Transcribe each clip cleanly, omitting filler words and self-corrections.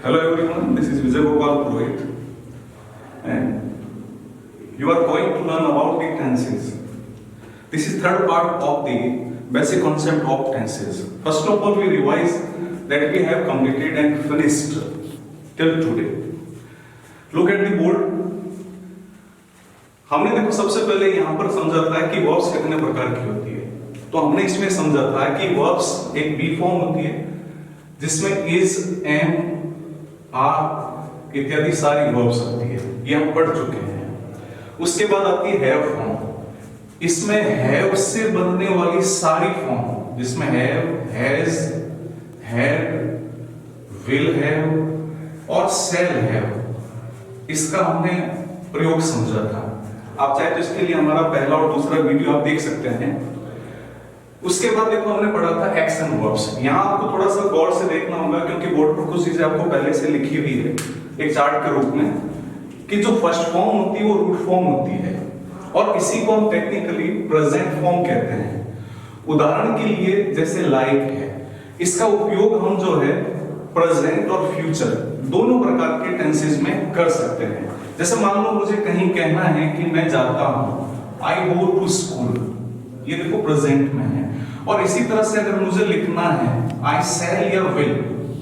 Hello everyone, this is Vijay Gopal Purohit and you are going to learn about the tenses. This is third part of the basic concept of tenses. First of all, we revise that we have completed and finished till today. Look at the board. हमने देखो सबसे पहले यहाँ पर समझा था कि verbs कितने प्रकार की होती है. तो हमने इसमें समझा था कि वर्ब्स एक बी फॉर्म होती है जिसमें इज, एम, आर इत्यादि सारी वर्ब्स होती है. ये हम पढ़ चुके हैं. उसके बाद आती है हैव फॉर्म. इसमें हैव से बनने वाली सारी फॉर्म जिसमें have, has, had, will have और शैल हैव, इसका हमने प्रयोग समझा था. आप चाहे तो इसके लिए हमारा पहला और दूसरा वीडियो आप देख सकते हैं. उसके बाद देखो हमने पढ़ा था एक्शन वर्ब्स. यहाँ आपको थोड़ा सा गौर से देखना होगा क्योंकि बोर्ड पर कुछ चीजें आपको पहले से लिखी हुई है एक चार्ट के रूप में कि जो फर्स्ट फॉर्म होती है वो रूट फॉर्म होती है और इसी को हम टेक्निकली प्रेजेंट फॉर्म कहते हैं. उदाहरण के लिए जैसे लाइक है, इसका उपयोग हम जो है प्रेजेंट और फ्यूचर दोनों प्रकार के टेंसेस में कर सकते हैं. जैसे मान लो मुझे कहीं कहना है कि मैं जाता हूं, आई गो टू स्कूल, ये देखो प्रेजेंट में है. और इसी तरह से अगर मुझे लिखना है आई शैल या विल,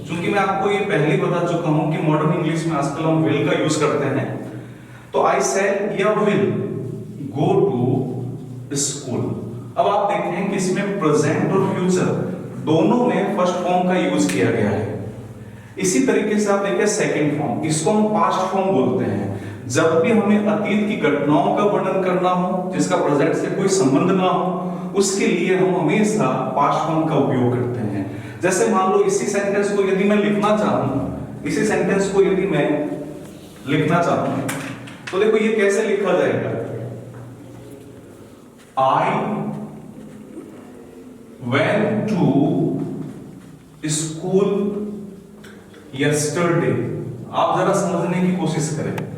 क्योंकि मैं आपको ये पहले ही बता चुका हूं कि मॉडर्न इंग्लिश में आजकल हम विल का यूज करते हैं. तो आई शैल या विल गो टू स्कूल. अब आप देखें कि इसमें प्रेजेंट और फ्यूचर दोनों में फर्स्ट फॉर्म का यूज किया गया है. इसी तरीके से आप देखिए सेकंड फॉर्म, इसको हम पास्ट फॉर्म बोलते हैं. जब भी हमें अतीत की घटनाओं का वर्णन करना हो जिसका प्रेजेंट से कोई संबंध ना हो, उसके लिए हम हमेशा पास्ट फॉर्म का उपयोग करते हैं. जैसे मान लो इसी सेंटेंस को यदि मैं लिखना चाहूं, इसी सेंटेंस को यदि मैं लिखना चाहूं तो देखो ये कैसे लिखा जाएगा. I went to school yesterday. आप जरा समझने की कोशिश करें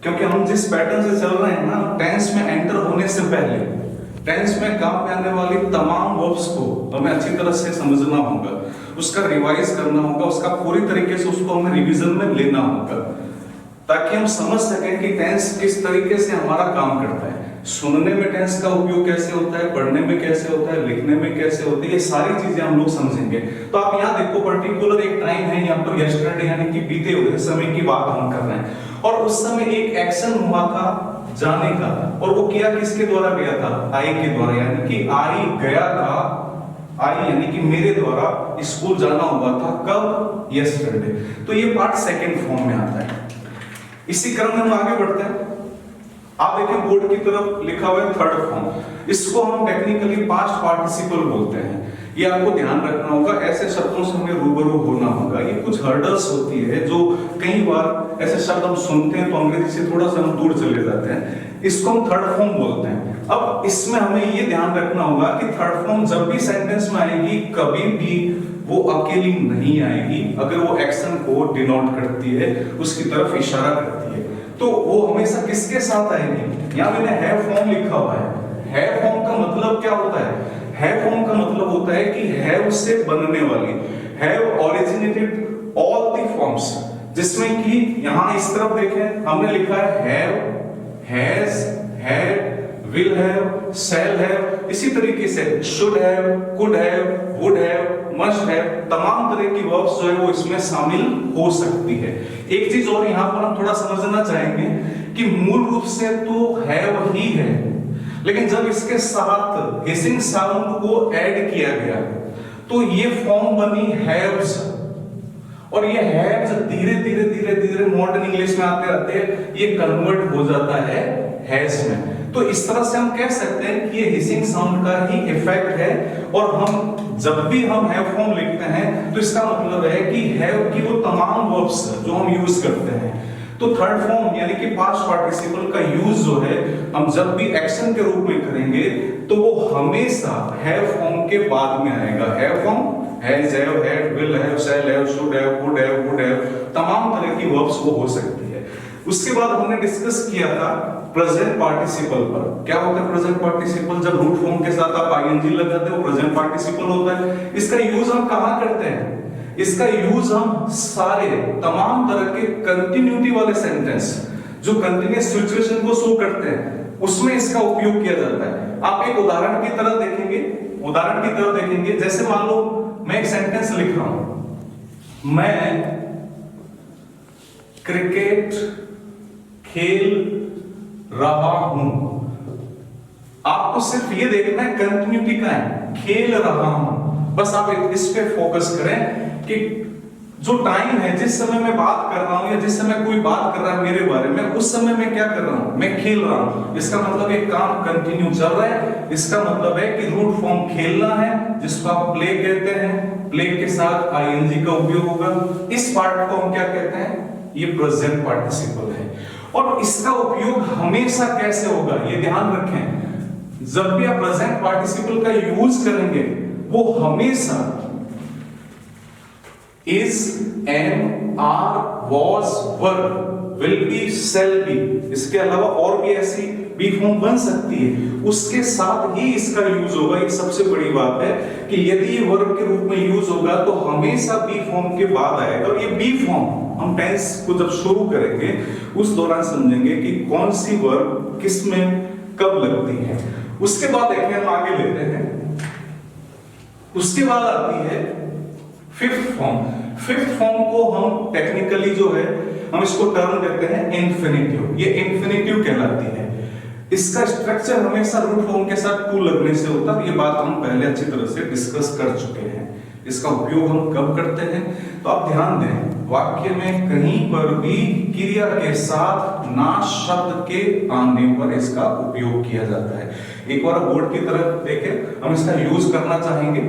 क्योंकि हम जिस पैटर्न से चल रहे हैं ना, टेंस में एंटर होने से पहले टेंस में काम में आने वाली तमाम वर्ब्स को हमें अच्छी तरह से समझना होगा, उसका रिवाइज करना होगा, उसका पूरी तरीके से उसको हमें रिवीजन में लेना होगा ताकि हम समझ सकें कि टेंस किस तरीके से हमारा काम करता है. सुनने में टेंस का उपयोग कैसे होता है, पढ़ने में कैसे होता है, लिखने में कैसे होती है, ये सारी चीजें हम लोग समझेंगे. तो आप यहाँ देखो पर्टिकुलर एक टाइम है यहाँ पर यस्टरडे यानी कि बीते हुए समय की बात हम कर रहे हैं और उस समय एक एक्शन हुआ था जाने का और वो किया किसके द्वारा गया था, आई के द्वारा. यानी कि आई गया था, आई यानी कि मेरे द्वारा स्कूल जाना हुआ था. कब? यस्टरडे. तो ये पार्ट सेकंड फॉर्म में आता है. इसी क्रम में हम आगे बढ़ते हैं. आप देखिए बोर्ड की तरफ लिखा हुआ है थर्ड फॉर्म. इसको हम टेक्निकली पास्ट पार्टिसिपल बोलते हैं. ये आपको ध्यान रखना होगा, ऐसे शब्दों से हमें रूबरू होना होगा. ये कुछ हर्डल्स होती है जो कई बार ऐसे शब्द हम सुनते हैं तो अंग्रेजी से थोड़ा सा हम दूर चले जाते हैं. इसको हम थर्ड फॉर्म बोलते हैं. अब इसमें हमें ये ध्यान रखना होगा कि थर्ड फॉर्म जब भी सेंटेंस में आएगी कभी भी वो अकेली नहीं आएगी. अगर वो एक्शन को डिनोट करती है, उसकी तरफ इशारा करती है, तो वो हमेशा किसके साथ आएगी. यहाँ मैंने हैव फॉर्म लिखा हुआ है. हैव फॉर्म का मतलब क्या होता है? हैव फॉर्म का मतलब होता है कि हैव से बनने वाली, have originated all the forms, जिसमें कि यहां इस तरफ देखें हमने लिखा है have, has, had, will have, shall have. इसी तरीके से should have, could have, would have, must have, तमाम तरह की वर्ब्स जो है वो इसमें शामिल हो सकती है. एक चीज और यहां पर हम थोड़ा समझना चाहेंगे कि मूल रूप से तो हैव ही है, लेकिन जब इसके साथ हिसिंग साउंड को ऐड किया गया तो ये फॉर्म बनी हैव्स. और ये हैव्स धीरे धीरे धीरे धीरे मॉडर्न इंग्लिश में आते आते ये कन्वर्ट हो जाता है हैज में. तो इस तरह से हम कह सकते हैं कि ये हिसिंग साउंड का ही इफेक्ट है. और हम जब भी हम हैव फॉर्म लिखते हैं तो इसका मतलब है कि हैव की वो तमाम वर्ब्स जो हम यूज करते हैं. तो थर्ड फॉर्म यानी कि पास्ट पार्टिसिपल का यूज जो है हम जब भी एक्शन के रूप में करेंगे तो वो हमेशा हैव फॉर्म के बाद में आएगा. Have form has, have, had, will have, shall have, should have, could have, would have, तमाम तरह की वर्ब्स वो हो सकती है. उसके बाद हमने डिस्कस किया था प्रेजेंट पार्टिसिपल पर. क्या होता है प्रेजेंट पार्टिसिपल? जब रूट फॉर्म के साथ आप आईएनजी लगाते हो प्रेजेंट पार्टिसिपल होता है. इसका यूज हम कहां करते हैं? इसका यूज हम सारे तमाम तरह के कंटिन्यूटी वाले सेंटेंस जो कंटिन्यूअस सिचुएशन को शो करते हैं उसमें इसका उपयोग किया जाता है। आप एक उदाहरण की तरह देखेंगे, जैसे मान लो मैं एक सेंटेंस लिख रहा हूं, मैं क्रिकेट खेल रहा हूं। आपको सिर्फ ये देखना है कंटिन्यूटी का है, खेल रहा हूं। बस आप इस पे फोकस करें कि जो टाइम है, जिस समय मैं बात कर रहा हूं या जिस समय कोई बात कर रहा है मेरे बारे में, उस समय मैं क्या कर रहा हूं, मैं खेल रहा हूं। इसका मतलब एक काम कंटिन्यू चल रहा है। इसका मतलब है कि रूट फॉर्म खेलना है, जिसको आप प्ले कहते हैं। प्ले के साथ आईएनजी का उपयोग होगा। इस पार्ट को हम क्या कहते हैं, ये प्रेजेंट पार्टिसिपल है। और इसका उपयोग हमेशा कैसे होगा, ये ध्यान रखें। जब भी आप प्रेजेंट पार्टिसिपल का यूज करेंगे वो हमेशा is, am, are, was, were, will be, shall be, इसके अलावा और भी ऐसी बी फॉर्म बन सकती है, उसके साथ ही इसका यूज होगा। ये सबसे बड़ी बात है कि यदि ये वर्ब के रूप में यूज होगा तो हमेशा बी फॉर्म के बाद आएगा। और ये बी फॉर्म हम टेंस को जब शुरू करेंगे उस दौरान समझेंगे कि कौन सी वर्ब किस में कब लगती है। उसके बाद देखिए हम आगे लेते हैं। उसके बाद आती है फिफ्थ फॉर्म। फिफ्थ फॉर्म को हम टेक्निकली जो है हम इसको टर्म देते हैं इंफिनिटिव। ये इंफिनिटिव कहलाती है। इसका स्ट्रक्चर हमेशा रूट फॉर्म के साथ टू लगने से होता है। ये बात हम पहले अच्छी तरह से डिस्कस कर चुके हैं। इसका उपयोग हम कब करते हैं, तो आप ध्यान दें, वाक्य में कहीं पर भी क्रिया के साथ ना शब्द के आने पर इसका उपयोग किया जाता है। एक बार बोर्ड की तरफ देखें, हम इसका यूज करना चाहेंगे।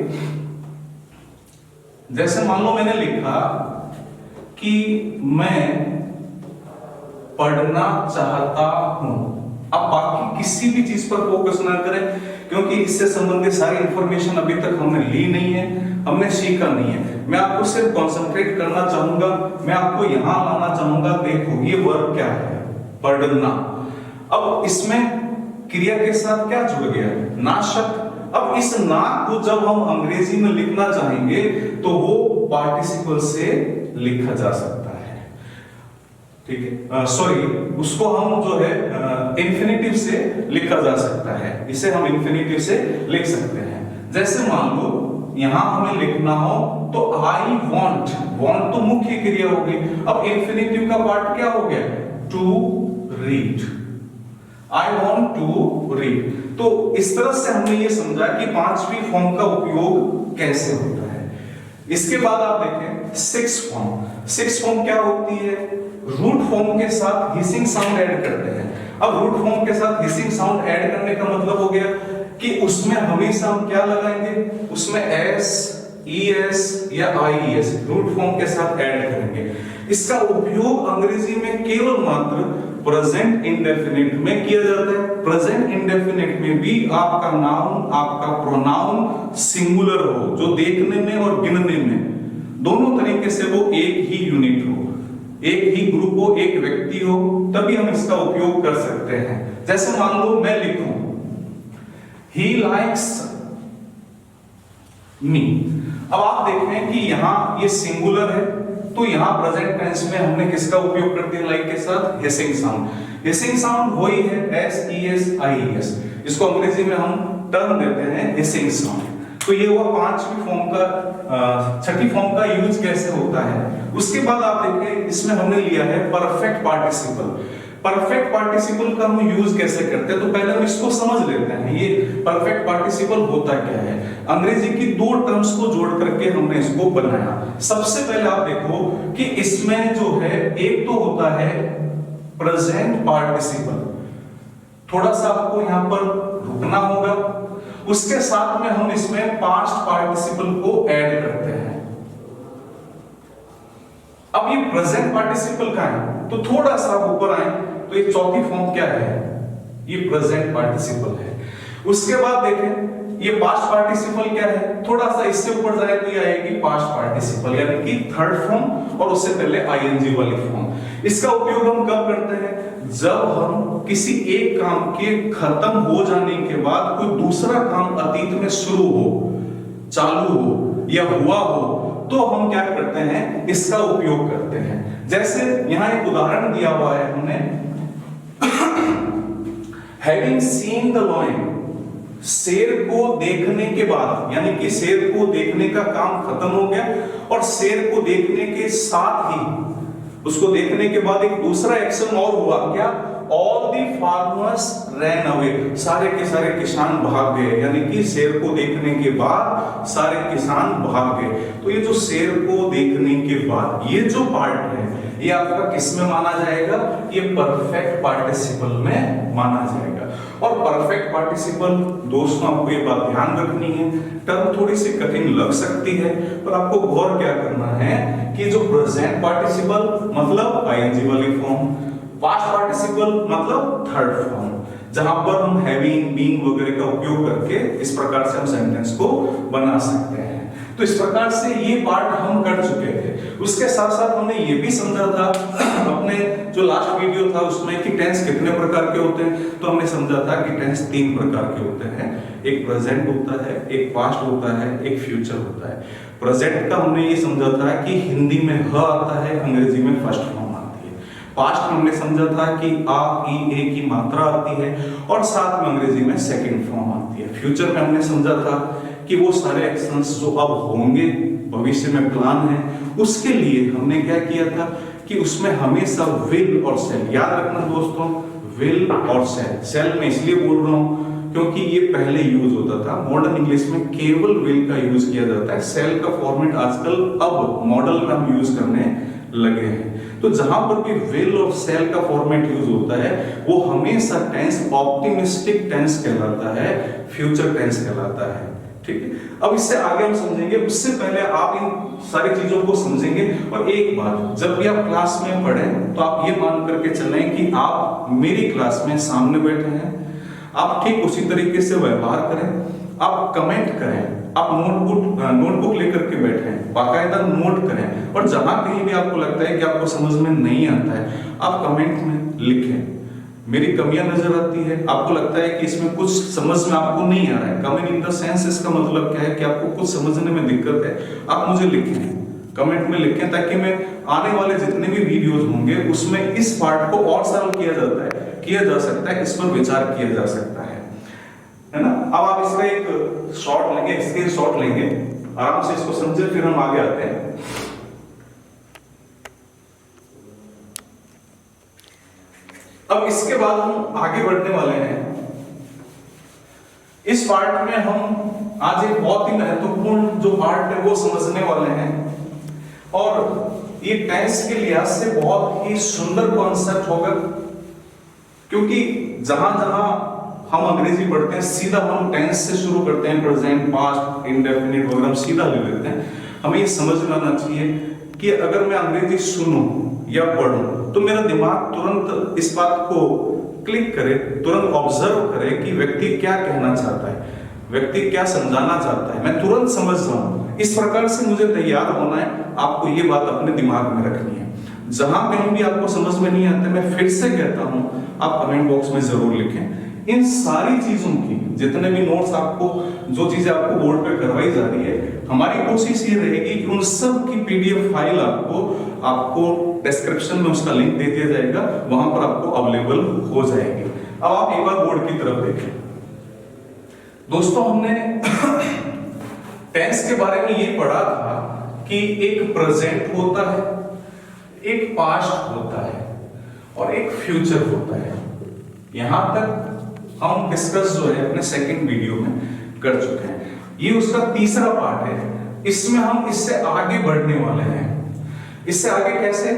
जैसे मान लो मैंने लिखा कि मैं पढ़ना चाहता हूं। अब बाकी किसी भी चीज पर फोकस ना करें, क्योंकि इससे संबंधित सारी इंफॉर्मेशन अभी तक हमने ली नहीं है, हमने सीखा नहीं है। मैं आपको सिर्फ कंसंट्रेट करना चाहूंगा, मैं आपको यहां लाना चाहूंगा। देखो ये वर्ब क्या है, पढ़ना। अब इसमें क्रिया के साथ क्या जुड़ गया, ना शब्द। अब इस ना को जब हम अंग्रेजी में लिखना चाहेंगे तो वो पार्टिसिपल से लिखा जा सकता है, ठीक है। सॉरी, उसको हम जो है इंफिनिटिव से लिखा जा सकता है। इसे हम इंफिनिटिव से लिख सकते हैं। जैसे मान लो यहां हमें लिखना हो तो आई वॉन्ट। वॉन्ट तो मुख्य क्रिया हो गई। अब इंफिनिटिव का पार्ट क्या हो गया, to read. I want to read. तो इस तरह से हमने ये समझा कि पांचवी फॉर्म का उपयोग कैसे होता है। इसके बाद आप देखें सिक्स फॉर्म। सिक्स फॉर्म क्या होती है, रूट फॉर्म के साथ हिसिंग साउंड ऐड करते हैं। अब रूट फॉर्म के साथ हिसिंग साउंड ऐड करने का मतलब हो गया कि उसमें हमेशा हम क्या लगाएंगे, उसमें एस, ईएस या आईईएस रूट फॉर्म के साथ ऐड करेंगे। इसका उपयोग अंग्रेजी में केवल मात्र प्रेजेंट इंडेफिनिट में किया जाता है। प्रेजेंट इंडेफिनिट में भी आपका नाउन, आपका प्रोनाउन सिंगुलर हो, जो देखने में और गिनने में दोनों तरीके से वो एक ही यूनिट हो, एक ही ग्रुप हो, एक व्यक्ति हो, तभी हम इसका उपयोग कर सकते हैं। जैसे मान लो मैं लिखूं he likes me। अब आप देखें कि यहां ये सिंगुलर है, तो यहां प्रेजेंट टेंस में हमने किसका उपयोग कर दिया, लाइक के साथ हिसिंग साउंड। हिसिंग साउंड वही है S E S I S. इसको अंग्रेजी में हम टर्म देते हैं हिसिंग साउंड। तो ये हुआ पांचवी फॉर्म का, छठी फॉर्म का यूज कैसे होता है। उसके बाद आप देखें इसमें हमने लिया है परफेक्ट पार्टिसिपल। परफेक्ट पार्टिसिपल का हम यूज कैसे करते हैं, तो पहले हम इसको समझ लेते हैं। ये परफेक्ट पार्टिसिपल होता क्या है। अंग्रेजी की दो टर्म्स को जोड़ करके हमने इसको बनाया। सबसे पहले आप देखो कि इसमें जो है एक तो होता है प्रेजेंट पार्टिसिपल। थोड़ा सा आपको यहां पर रुकना होगा। उसके साथ में हम इसमें पास्ट पार्टिसिपल को ऐड करते हैं। अब ये प्रेजेंट पार्टिसिपल का है, तो थोड़ा सा ऊपर आए तो ये चौथी फॉर्म क्या है, ये प्रेजेंट पार्टिसिपल है। उसके बाद देखें ये पास्ट पार्टिसिपल क्या है, थोड़ा सा इससे ऊपर जाए तो ये आएगी पास्ट पार्टिसिपल, यानी कि थर्ड फॉर्म और उससे पहले आईएनजी वाली फॉर्म। इसका उपयोग हम कब करते हैं, जब हम किसी एक काम के खत्म हो जाने के बाद कोई दूसरा काम अतीत में शुरू हो, चालू हो या हुआ हो, तो हम क्या करते हैं, इसका उपयोग करते हैं। जैसे यहां एक उदाहरण दिया हुआ है हमने, हैविंग सीन द लॉयन, शेर को देखने के बाद, यानी कि शेर को देखने का काम खत्म हो गया और शेर को देखने के साथ ही, उसको देखने के बाद एक दूसरा एक्शन और हुआ, क्या, all the farmers ran away, सारे के सारे किसान भाग गए, यानी कि शेर को देखने के बाद सारे किसान भाग गए। तो ये जो शेर को देखने के बाद ये जो पार्ट है, ये आपका किस में माना जाएगा, ये परफेक्ट पार्टिसिपल में माना जाएगा। और परफेक्ट पार्टिसिपल दोस्तों आपको ये बात ध्यान रखनी है, टर्म थोड़ी सी कठिन लग सकती है, पर आपको गौर क्या करना है कि जो प्रेजेंट पार्टिसिपल मतलब आईएनजी वाली फॉर्म, पास्ट पार्टिसिपल मतलब थर्ड फॉर्म, जहां पर हम हैविंग, बीइंग वगैरह का उपयोग करके इस प्रकार से हम सेंटेंस को बना सकते हैं। तो इस प्रकार से ये पार्ट हम कर चुके थे। उसके साथ साथ हमने ये भी समझा था अपने जो लास्ट वीडियो था उसमें कि टेंस कितने प्रकार के होते हैं। तो हमने समझा था कि टेंस 3 प्रकार के होते हैं, एक प्रेजेंट होता है, एक पास्ट होता है, एक फ्यूचर होता है। प्रेजेंट का हमने ये समझा था कि हिंदी में ह आता है, अंग्रेजी में फर्स्ट फॉर्म आती है। पास्ट में हमने समझा था कि आ, ई, ए की मात्रा आती है और साथ में अंग्रेजी में सेकंड फॉर्म आती है। फ्यूचर में हमने समझा था कि वो सारे एक्शंस जो अब होंगे, भविष्य में प्लान है, उसके लिए हमने क्या किया था कि उसमें हमेशा विल और सेल, याद रखना दोस्तों, विल और सेल। सेल में इसलिए बोल रहा हूं क्योंकि ये पहले यूज होता था, मॉडर्न इंग्लिश में केवल विल का यूज किया जाता है। सेल का फॉर्मेट आजकल अब मॉडल में हम यूज करने लगे हैं। तो जहां पर भी विल और सेल का फॉर्मेट यूज होता है वो हमेशा टेंस ऑप्टिमिस्टिक टेंस कहलाता है, फ्यूचर टेंस कहलाता है। ठीक है, अब इससे आगे हम समझेंगे, उससे पहले आप इन सारी चीजों को समझेंगे। और एक बात, जब भी आप क्लास में पढ़ें तो आप ये मान करके चलें कि आप मेरी क्लास में सामने बैठे हैं, आप ठीक उसी तरीके से व्यवहार करें, आप कमेंट करें, आप नोटबुक लेकर के बैठे हैं, बाकायदा नोट करें, और जहां कहीं भी आपको लगता है कि आपको समझ में नहीं आता है आप कमेंट में लिखें। मेरी कमियां नजर आती है, आपको लगता है कि इसमें कुछ समझ में आपको नहीं आ रहा है, कमेंट इन द सेंस इसका मतलब क्या है कि आपको कुछ समझने में दिक्कत है, आप मुझे लिखें, कमेंट में लिखें, ताकि मैं आने वाले जितने भी वीडियोस होंगे उसमें इस पार्ट को और सरल किया जा सकता है, इस पर विचार किया जा सकता है ना। अब आप इसका एक शॉट लेंगे, स्क्रीनशॉट लेंगे, आराम से इसको समझे, फिर हम आगे आते हैं। अब इसके बाद हम आगे बढ़ने वाले हैं। इस पार्ट में हम आज एक बहुत ही महत्वपूर्ण जो पार्ट है वो समझने वाले हैं, और ये टेंस के लिहाज से बहुत ही सुंदर कॉन्सेप्ट होगा, क्योंकि जहां जहां हम अंग्रेजी पढ़ते हैं सीधा हम टेंस से शुरू करते हैं, प्रेजेंट, पास्ट, इंडेफिनिट वगैरह हम सीधा ले लेते हैं। हमें ये समझ में आना चाहिए कि अगर मैं अंग्रेजी सुनूं या पढ़ूं तो मेरा दिमाग तुरंत इस बात को क्लिक करे, तुरंत ऑब्जर्व करे कि व्यक्ति क्या कहना चाहता है, व्यक्ति क्या समझाना चाहता है, मैं तुरंत समझ जाऊं। इस प्रकार से मुझे तैयार होना है, आपको ये बात अपने दिमाग में रखनी है। जहां कहीं भी आपको समझ में नहीं आता, मैं फिर से कहता हूं, आप कमेंट बॉक्स में जरूर लिखें। इन सारी चीजों की, जितने भी नोट्स आपको, जो चीजें आपको बोर्ड पे करवाई जा रही है, हमारी कोशिश ये रहेगी कि उन सब की पीडीएफ फाइल आपको डिस्क्रिप्शन में उसका लिंक दे दिया जाएगा, वहां पर आपको अवेलेबल हो जाएगी। अब आप एक बार बोर्ड की तरफ देखें। दोस्तों, हमने टेंस के बारे में ये पढ़ा था कि एक प्रेजेंट होता है, एक पास्ट होता है और एक फ्यूचर होता है। यहां तक हम डिस्कस जो है अपने सेकंड वीडियो में कर चुके हैं। ये उसका तीसरा पार्ट है, इसमें हम इससे आगे बढ़ने वाले हैं। इससे आगे कैसे?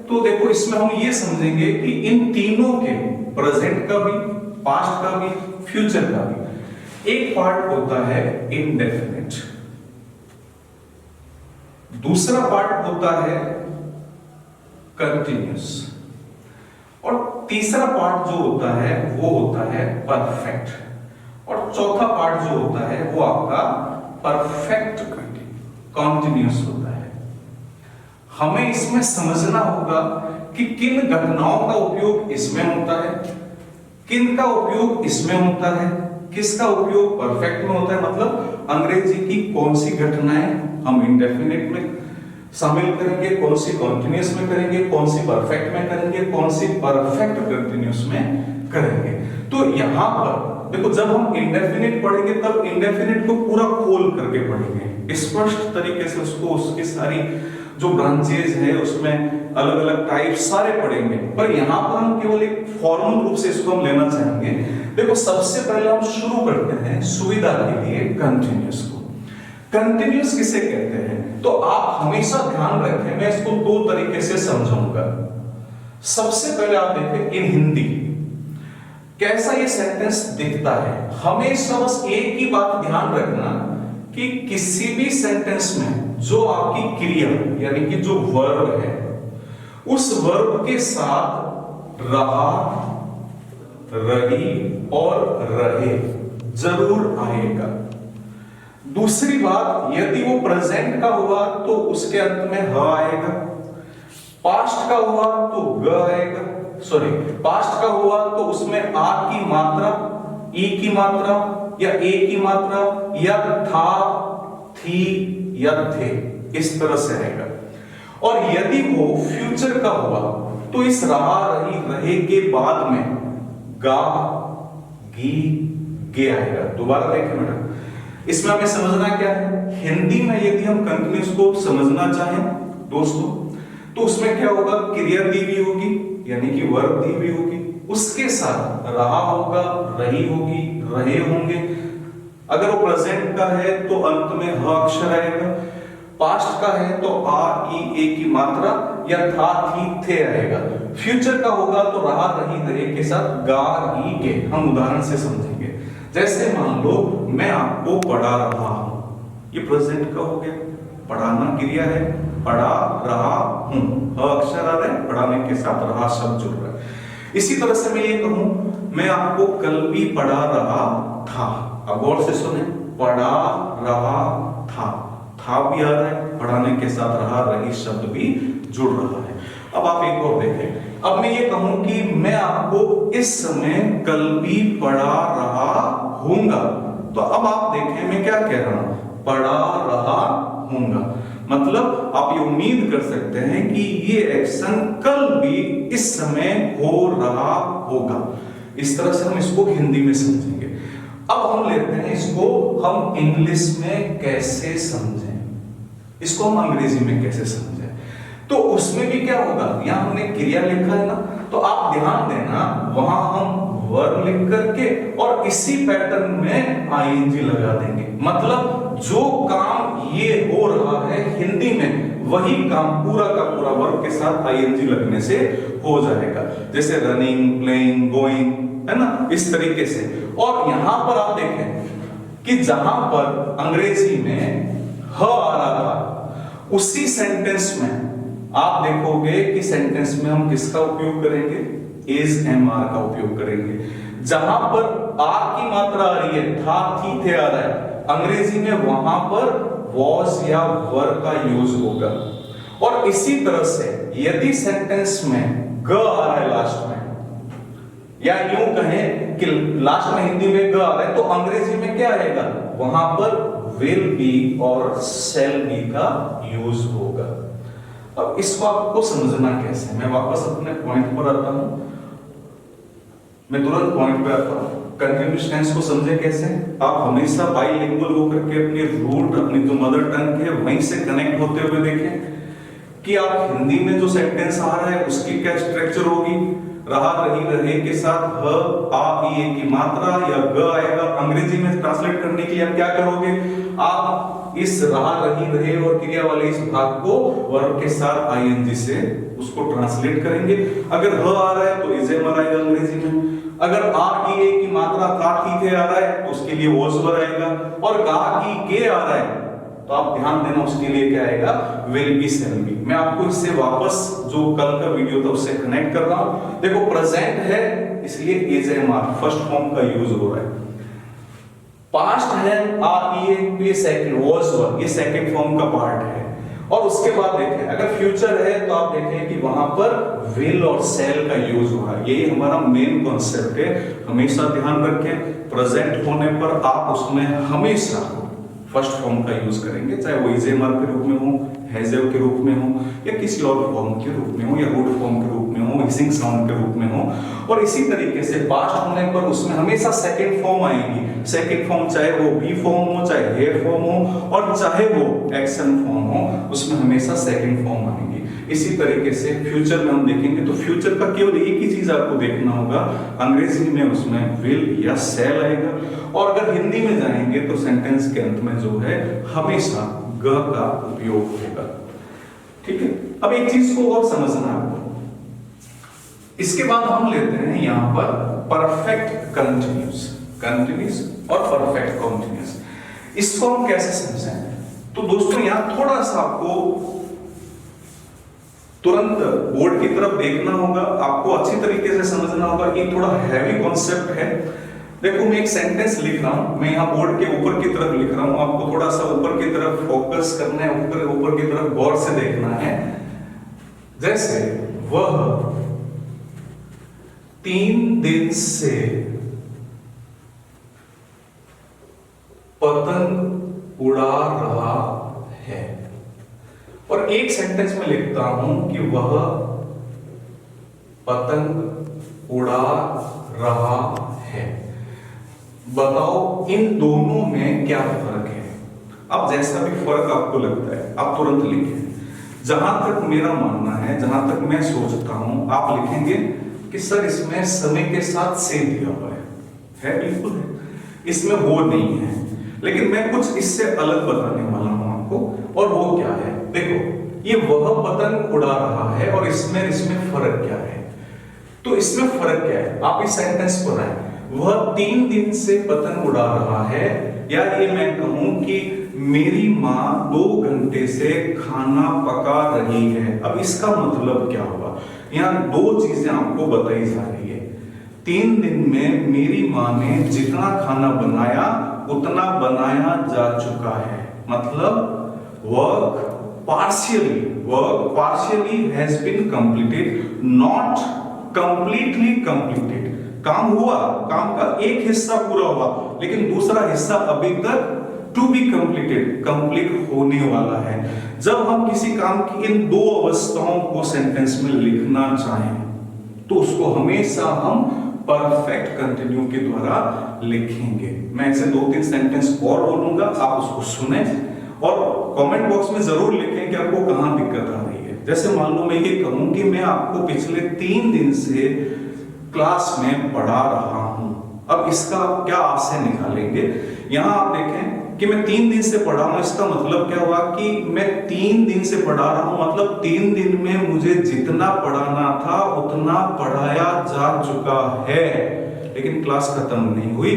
तो देखो, इसमें हम ये समझेंगे कि इन तीनों के, प्रेजेंट का भी, पास्ट का भी, फ्यूचर का भी, एक पार्ट होता है इंडेफिनिट, दूसरा पार्ट होता है कंटिन्यूअस, और तीसरा पार्ट जो होता है वो होता है परफेक्ट, और चौथा पार्ट जो होता है वो आपका परफेक्ट कॉन्टिन्यूअस होता है। हमें इसमें समझना होगा कि किन घटनाओं का उपयोग इसमें होता है, किन का उपयोग इसमें होता है, किसका उपयोग परफेक्ट में होता है, मतलब अंग्रेजी की कौन सी घटनाएं हम इंडेफिनिट में शामिल करेंगे, कौन सी कॉन्टिन्यूस में करेंगे, कौन सी परफेक्ट में करेंगे, कौन सी परफेक्ट कंटिन्यूस में करेंगे। तो यहां पर देखो, जब हम इंडेफिनिट पढ़ेंगे तब इंडेफिनिट को पूरा खोल करके पढ़ेंगे, स्पष्ट तरीके से उसको, उसकी सारी जो ब्रांचेज है उसमें अलग अलग टाइप सारे पढ़ेंगे। पर यहाँ पर हम केवल एक फॉर्मल रूप से इसको हम लेना चाहेंगे। देखो, सबसे पहले हम शुरू करते हैं सुविधा के लिए कंटिन्यूस को। कंटिन्यूस किसे कहते हैं, तो आप हमेशा ध्यान रखें, मैं इसको दो तरीके से समझाऊंगा। सबसे पहले आप देखें इन हिंदी कैसा ये सेंटेंस दिखता है। हमेशा बस एक ही बात ध्यान रखना कि किसी भी सेंटेंस में जो आपकी क्रिया यानी कि जो वर्ब है, उस वर्ब के साथ रहा, रही और रहे जरूर आएगा। दूसरी बात, यदि वो प्रेजेंट का हुआ तो उसके अंत में ह आएगा, पास्ट का हुआ तो ग आएगा, सॉरी पास्ट का हुआ तो उसमें आ की मात्रा, ई की मात्रा या ए की मात्रा या था, थी या थे, इस तरह से आएगा। और यदि वो फ्यूचर का हुआ तो इस रहा, रही, रहे के बाद में गा, गी, गे आएगा। दोबारा देखें बेटा, इसमें हमें समझना क्या है, हिंदी में यदि हम कंटिन्यूस को समझना चाहें दोस्तों, तो उसमें क्या होगा, क्रिया दी हुई होगी यानी कि वर्ब दी हुई होगी, उसके साथ रहा होगा, रही होगी, रहे होंगे। अगर वो प्रेजेंट का है तो अंत में ह अक्षर आएगा, पास्ट का है तो आ, ई, ए की मात्रा या था, थी, थे आएगा। फ्यूचर का होगा तो रहा, रही, रहे के साथ गा, गी, गे। हम उदाहरण से समझेंगे। जैसे मान लो मैं आपको पढ़ा रहा हूं, ये प्रेजेंट का हो गया, पढ़ाना क्रिया है, पढ़ा रहा हूं, ह अक्षर आ रहा है, पढ़ाने के साथ रहा शब्द जुड़ रहा है। इसी तरह से मैं ये कहूं, मैं आपको कल भी पढ़ा रहा था। अब गौर से सुने, पढ़ा रहा था भी आ रहा है, पढ़ाने के साथ रहा, रही शब्द भी जुड़ रहा है। अब आप एक और देखें, अब मैं ये कहूं कि मैं आपको इस समय कल भी पढ़ा रहा हूंगा, तो अब आप देखें मैं क्या कह रहा हूं, पढ़ा रहा हूंगा। मतलब आप ये उम्मीद कर सकते हैं कि ये एक्शन कल भी इस समय हो रहा होगा। इस तरह से हम इसको हिंदी में समझेंगे। अब हम लेते हैं इसको हम इंग्लिश में कैसे समझें, इसको हम अंग्रेजी में कैसे समझें। तो उसमें भी क्या होगा, यहां हमने क्रिया लिखा है ना, तो आप ध्यान देना, वहां हम वर्ब लिख करके और इसी पैटर्न में आईएनजी लगा देंगे। मतलब जो काम ये हो रहा है हिंदी में, वही काम पूरा का पूरा वर्ब के साथ आईएनजी लगने से हो जाएगा। जैसे रनिंग, प्लेइंग, गोइंग, है ना, इस तरीके से। और यहां पर आप देखें कि जहां पर अंग्रेजी में ह आ रहा था, उसी सेंटेंस में आप देखोगे कि सेंटेंस में हम किसका उपयोग करेंगे, इज एमआर का उपयोग करेंगे। जहां पर आ की मात्रा आ रही है, था, थी, थे आ रहा है, अंग्रेजी में वहां पर वॉज या वर का यूज होगा। और इसी तरह से यदि सेंटेंस में ग आ रहा है लास्ट में, या यूं कहें कि लास्ट में हिंदी में ग आ रहा है, तो अंग्रेजी में क्या आएगा, वहां पर विल बी और शैल बी का यूज होगा। अब इसको आपको समझना कैसे, मैं वापस अपने पॉइंट पर आता हूं, मैं तुरंत पॉइंट पे आता हूं। कंटिन्यूस टेंस को समझे कैसे, आप हमेशा बाइलिंगुअल होकर के अपनी रूट, अपनी जो मदर टंग है वहीं से कनेक्ट होते हुए देखें कि आप हिंदी में जो सेंटेंस आ रहा है उसकी क्या स्ट्रक्चर होगी। रहा, रही, रहे के साथ ह, आ, ई, ए की मात्रा या ग आएगा। अंग्रेजी में ट्रांसलेट करने के लिए आप क्या करोगे, आप इस रहा, रही, रहे और क्रिया वाले इस भाग को वर्ब के साथ आईएनजी से उसको ट्रांसलेट करेंगे। अगर ह आ रहा है तो इज एम आएगा अंग्रेजी में। अगर आ, ई, ए की मात्रा था, थी, थे आ रहा है तो उसके लिए वॉज वर आएगा। और गा, की, के आ रहा है तो आप ध्यान देना उसके लिए क्या आएगा, विल बी, शैल बी। मैं आपको इससे वापस जो कल का वीडियो था उससे कनेक्ट कर रहा हूं। देखो प्रेजेंट है इसलिए is am are first form का यूज हो रहा है। पास्ट है आ, ई, ए, ये सेकंड वॉज वर, ये सेकंड फॉर्म का पार्ट है। और उसके बाद देखें अगर फ्यूचर है तो आप देखें कि वहां पर विल और शैल का यूज हो रहा है। यही हमारा मेन कॉन्सेप्ट है। हमेशा ध्यान रखें प्रेजेंट होने पर आप उसमें हमेशा फर्स्ट फॉर्म का यूज करेंगे, चाहे वो इजेमर के रूप में हो, हैजेव के रूप में हो, या किसी और फॉर्म के रूप में हो, या रूट फॉर्म के रूप में हो, हिसिंग साउंड के रूप में हो। और इसी तरीके से पास्ट होने पर उसमें हमेशा सेकंड फॉर्म आएगी। सेकंड फॉर्म चाहे वो बी फॉर्म हो, चाहे हे फॉर्म हो, और चाहे वो एक्शन फॉर्म हो, उसमें हमेशा सेकंड फॉर्म आएगी। इसी तरीके से फ्यूचर में हम देखेंगे तो फ्यूचर का केवल एक ही चीज आपको देखना होगा, अंग्रेजी में उसमें विल या शैल आएगा, और अगर हिंदी में जाएंगे तो सेंटेंस के अंत में जो है हमेशा ग का उपयोग होगा। ठीक है, अब एक चीज को और समझना आपको, इसके बाद हम लेते हैं यहां पर परफेक्ट कंटिन्यूस, कंटिन्यूस और परफेक्ट कंटिन्यूस। इसको हम कैसे समझें? तो दोस्तों यहां थोड़ा सा आपको तुरंत बोर्ड की तरफ देखना होगा, आपको अच्छी तरीके से समझना होगा। ये थोड़ा हैवी कॉन्सेप्ट है। देखो मैं एक सेंटेंस लिख रहा हूं, मैं यहां बोर्ड के ऊपर की तरफ लिख रहा हूं, आपको थोड़ा सा ऊपर की तरफ फोकस करना है, ऊपर की तरफ गौर से देखना है। जैसे वह 3 दिन से पतंग उड़ा रहा है, और एक सेंटेंस में लिखता हूं कि वह पतंग उड़ा रहा है। बताओ इन दोनों में क्या फर्क है? अब जैसा भी फर्क आपको लगता है आप तुरंत लिखें। जहां तक मेरा मानना है, जहां तक मैं सोचता हूं, आप लिखेंगे कि सर इसमें समय के साथ से दिया हुआ है बिल्कुल है, इसमें वो नहीं है, लेकिन मैं कुछ इससे अलग बताने वाला हूं आपको। और वो क्या है? देखो ये वह पतंग उड़ा रहा है और इसमें फर्क क्या है? तो इसमें फर्क क्या है? आप इस सेंटेंस को बनाएं, वह 3 दिन से पतंग उड़ा रहा है, या ये मैं कहूं कि मेरी माँ 2 घंटे से खाना पका रही है। अब इसका मतलब क्या हुआ? यहाँ 2 चीजें आपको बताई जा रही है। 3 दिन में मेरी माँ ने जितना खाना बनाया उतना बनाया जा चुका है, मतलब work partially has been completed, not completely completed। काम हुआ, काम का एक हिस्सा पूरा हुआ, लेकिन दूसरा हिस्सा अभी तक टू बी कंप्लीटेड, कंप्लीट होने वाला है। जब हम किसी काम की इन 2 अवस्थाओं को सेंटेंस में लिखना चाहें तो उसको हमेशा हम परफेक्ट कंटिन्यू के द्वारा लिखेंगे। मैं ऐसे 2-3 सेंटेंस और बोलूंगा, आप उसको सुने और कमेंट बॉक्स में जरूर लिखें कि आपको कहां दिक्कत आ रही है। जैसे मान लो मैं ये कहूं कि मैं आपको पिछले 3 दिन से क्लास में पढ़ा रहा हूं, अब इसका आप क्या आशय निकालेंगे? यहां आप देखें कि मैं 3 दिन से पढ़ा हूं, इसका मतलब क्या हुआ कि मैं 3 दिन से पढ़ा रहा हूं, मतलब 3 दिन में मुझे जितना पढ़ाना था उतना पढ़ाया जा चुका है, लेकिन क्लास खत्म नहीं हुई,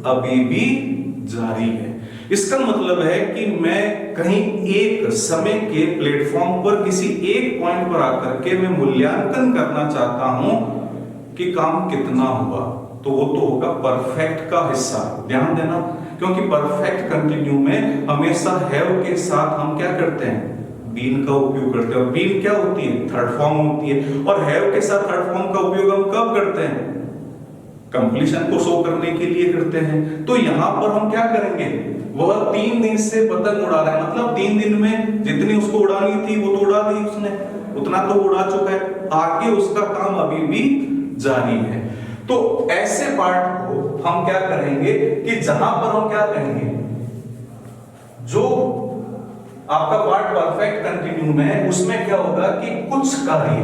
अभी भी जारी है। इसका मतलब है कि मैं कहीं एक समय के प्लेटफॉर्म पर किसी एक पॉइंट पर आकर के मैं मूल्यांकन करना चाहता हूं कि काम कितना हुआ, तो वो तो होगा परफेक्ट का हिस्सा। ध्यान देना, क्योंकि परफेक्ट कंटिन्यू में हमेशा हैव के साथ हम क्या करते हैं? बीन का उपयोग करते हैं। और बीन क्या होती है? थर्ड फॉर्म होती है। और हैव के साथ थर्ड फॉर्म का उपयोग हम कब करते हैं? कंप्लीशन को शो करने के लिए करते हैं। तो यहां पर हम क्या करेंगे? वह 3 दिन से पतंग उड़ा रहा है, मतलब 3 दिन में जितनी उसको उड़ानी थी वो तो उड़ा दी उसने, उतना तो उड़ा चुका है, आगे उसका काम अभी भी जारी है। तो ऐसे पार्ट को हम क्या करेंगे कि जहां पर हम क्या कहेंगे, जो आपका पार्ट परफेक्ट कंटिन्यू में है उसमें क्या होगा कि कुछ कार्य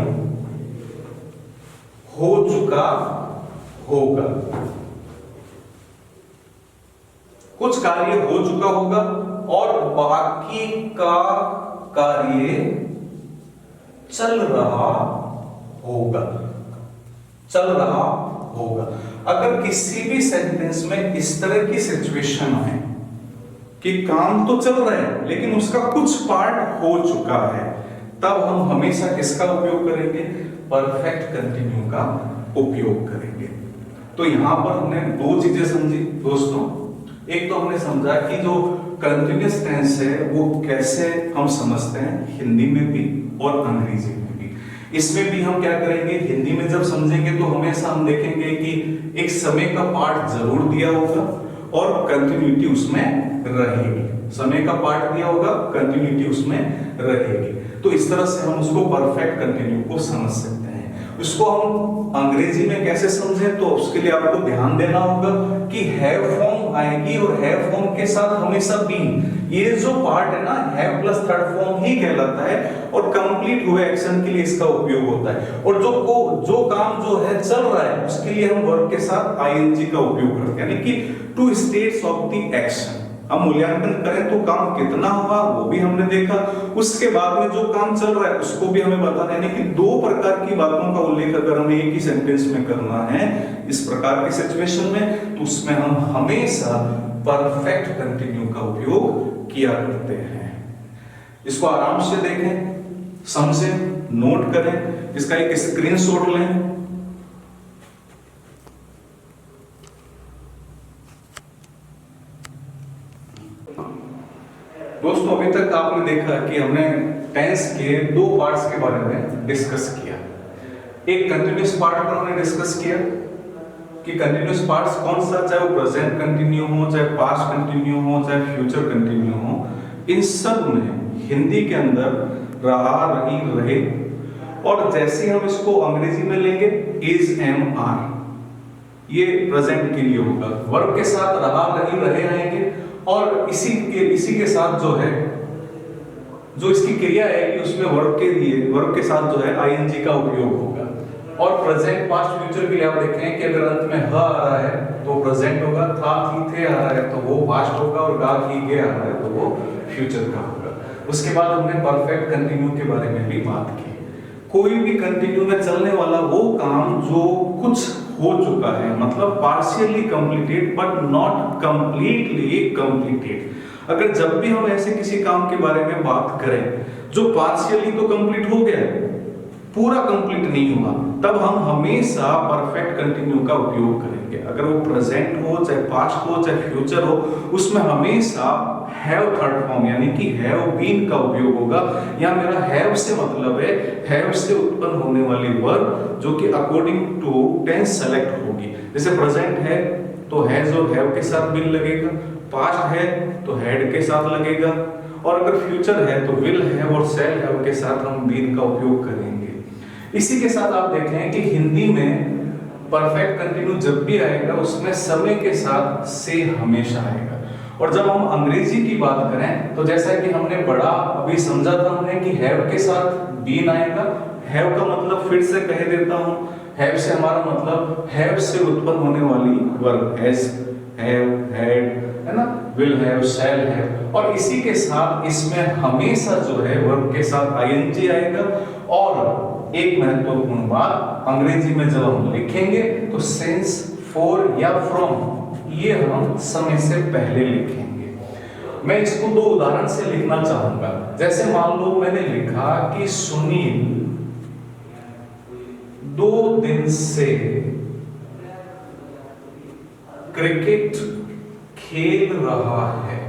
हो चुका होगा, कुछ कार्य हो चुका होगा और बाकी का कार्य चल रहा होगा, चल रहा होगा। अगर किसी भी सेंटेंस में इस तरह की सिचुएशन है कि काम तो चल रहा है लेकिन उसका कुछ पार्ट हो चुका है, तब हम हमेशा किसका उपयोग करेंगे? परफेक्ट कंटिन्यू का उपयोग करेंगे। तो यहां पर हमने 2 चीजें समझी दोस्तों। एक तो हमने समझा कि जो कंटिन्यूअस टेंस है वो कैसे हम समझते हैं, हिंदी में भी और अंग्रेजी में भी। इसमें भी हम क्या करेंगे, हिंदी में जब समझेंगे तो हमेशा हम देखेंगे कि एक समय का पार्ट जरूर दिया होगा और कंटिन्यूटी उसमें रहेगी। समय का पार्ट दिया होगा, कंटिन्यूटी उसमें रहेगी। तो इस तरह से हम उसको परफेक्ट कंटिन्यू को समझ सकते हैं। इसको हम अंग्रेजी में कैसे समझें, तो उसके लिए आपको ध्यान देना होगा कि हैव फॉर्म आएगी और हैव फॉर्म के साथ हमेशा बीन, ये जो पार्ट है ना, हैव प्लस थर्ड फॉर्म ही कहलाता है और कंप्लीट हुए एक्शन के लिए इसका उपयोग होता है। और जो काम जो है चल रहा है उसके लिए हम वर्ब के साथ आईएनजी का उपयोग करते हैं, यानी कि two states of the action. हम मूल्यांकन करें तो काम कितना हुआ वो भी हमने देखा, उसके बाद में जो काम चल रहा है उसको भी हमें बताना है। यानी कि दो प्रकार की बातों का उल्लेख अगर हमें एक ही सेंटेंस में करना है इस प्रकार की सिचुएशन में, तो उसमें हम हमेशा परफेक्ट कंटिन्यू का उपयोग किया करते हैं। इसको आराम से देखें, समझें, नोट करें, इसका एक स्क्रीनशॉट लें। दोस्तों अभी तक आपने देखा कि हमने टेंस के दो पार्ट्स के बारे में डिस्कस किया। एक कंटिन्यूअस पार्ट पर हमने डिस्कस किया कि कंटिन्यूअस पार्ट्स कौन सा, चाहे वो प्रेजेंट कंटिन्यू हो, चाहे पास्ट कंटिन्यू हो, चाहे फ्यूचर कंटिन्यू हो, इन सब में हिंदी के अंदर रहा, रही, रहे, और जैसे हम इसको अंग्रेजी में लेंगे इज, एम, आर, ये प्रेजेंट के लिए होगा। वर्ब के साथ रहा, रही, रहे आएंगे और इसी के साथ जो है, जो इसकी क्रिया है उसमें वर्ब के साथ जो है आईएनजी का उपयोग होगा। और प्रेजेंट, पास्ट, फ्यूचर के लिए आप देखें कि अगर अंत में ह आ रहा है तो प्रेजेंट होगा, था, थी, थे आ रहा है तो वो पास्ट होगा, और गा, की, गे आ रहा है तो वो फ्यूचर का होगा। उसके बाद हमने परफेक्ट कंटिन्यू के बारे में भी बात की। कोई भी कंटिन्यू में चलने वाला वो काम जो कुछ हो चुका है, मतलब partially completed but not completely completed. अगर जब भी हम ऐसे किसी काम के बारे में बात करें जो पार्शियली तो कंप्लीट हो गया है, पूरा कंप्लीट नहीं हुआ, तब हम हमेशा परफेक्ट कंटिन्यू का उपयोग करेंगे। अगर वो प्रेजेंट हो, चाहे पास्ट हो, चाहे फ्यूचर हो, उसमें हमेशा हैव थर्ड फॉर्म यानी कि हैव बीन का उपयोग होगा। या मेरा हैव से मतलब है हैव से उत्पन्न होने वाली वर्ब जो कि अकॉर्डिंग टू टेंस सेलेक्ट होगी। जैसे प्रेजेंट है तो हैज और हैव के साथ बिन लगेगा, पास्ट है तो हैड के साथ लगेगा, और अगर फ्यूचर है तो विल हैव और शैल हैव के साथ हम बीन का उपयोग करेंगे। इसी के साथ आप देखें कि हिंदी में परफेक्ट कंटिन्यू जब भी आएगा उसमें समय के साथ से हमेशा आएगा। और जब हम अंग्रेजी की बात करें तो जैसा कि हमने बड़ा अभी समझा था हमने कि हैव के साथ बीन आएगा। हैव का मतलब फिर से कह देता हूं, हैव से हमारा मतलब हैव से उत्पन्न होने वाली वर्ब, हैज, हैव, हैड, है ना, विल हैव, शैल हैव, और इसी के साथ इसमें हमेशा जो है वर्ब के साथ आईएनजी आएगा। और एक महत्वपूर्ण बात, अंग्रेजी में जब हम लिखेंगे तो सिंस, फॉर या फ्रॉम ये हम समय से पहले लिखेंगे। मैं इसको दो उदाहरण से लिखना चाहूंगा। जैसे मान लो मैंने लिखा कि सुनील 2 दिन से क्रिकेट खेल रहा है।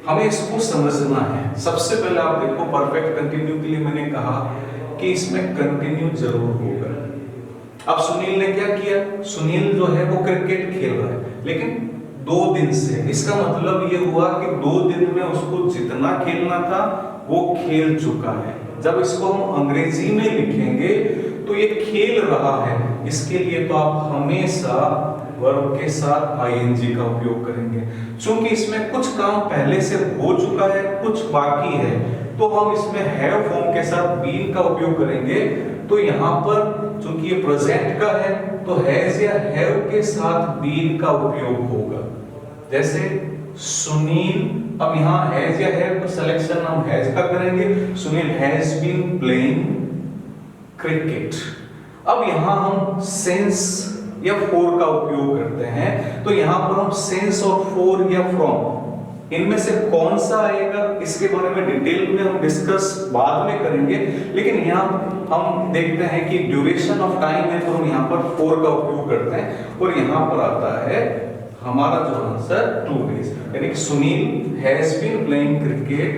हमें इसको समझना है। सबसे पहले आप देखो परफेक्ट कंटिन्यू के लिए मैंने कहा कि इसमें कंटिन्यू जरूर होगा। अब सुनील ने क्या किया, सुनील जो है वो क्रिकेट खेल रहा है लेकिन 2 दिन से, इसका मतलब ये हुआ कि 2 दिन में उसको जितना खेलना था वो खेल चुका है। जब इसको हम अंग्रेजी में लिखेंगे तो ये खेल रहा है, इसके लिए तो आप हमेशा वर्ब के साथ आईएनजी का उपयोग करेंगे। क्योंकि इसमें कुछ काम पहले से हो चुका है, कुछ बाकी है, तो हम इसमें हैव फॉर्म के साथ बीन का उपयोग करेंगे। तो यहाँ पर चूंकि ये प्रेजेंट का है तो हैज या हैव के साथ बीन का उपयोग होगा। जैसे सुनील, अब यहाँ हैज या हैव का सिलेक्शन हम हैज का करेंगे। Sunil has been playing cricket. अब यहाँ हम सिंस या फॉर का उपयोग करते हैं, तो यहाँ पर हम सिंस और फॉर या फ्रॉम इनमें से कौन सा आएगा इसके बारे में डिटेल में हम डिस्कस बाद में करेंगे। लेकिन यहाँ हम देखते हैं कि ड्यूरेशन ऑफ टाइम है तो हम यहाँ पर फॉर का उपयोग करते हैं, और यहाँ पर आता है हमारा जो आंसर 2 days, यानी कि Sunil has been playing cricket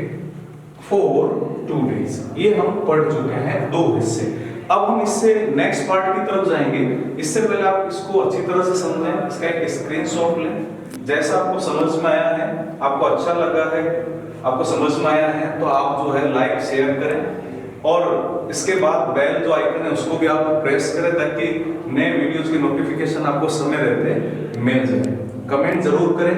for 2 days। ये हम पढ़ चुके हैं 2 हिस्से। अब हम इससे नेक्स्ट पार्ट की तरफ जाएंगे। इससे पहले आप इसको अच्छी तरह से समझें, इसका एक स्क्रीनशॉट लें। जैसा आपको समझ में आया है, आपको अच्छा लगा है, आपको समझ में आया है, तो आप जो है लाइक शेयर करें और इसके बाद बेल जो आइकन है उसको भी आप प्रेस करें ताकि नए वीडियोस की नोटिफिकेशन आपको समय रहते मिल जाए। कमेंट जरूर करें,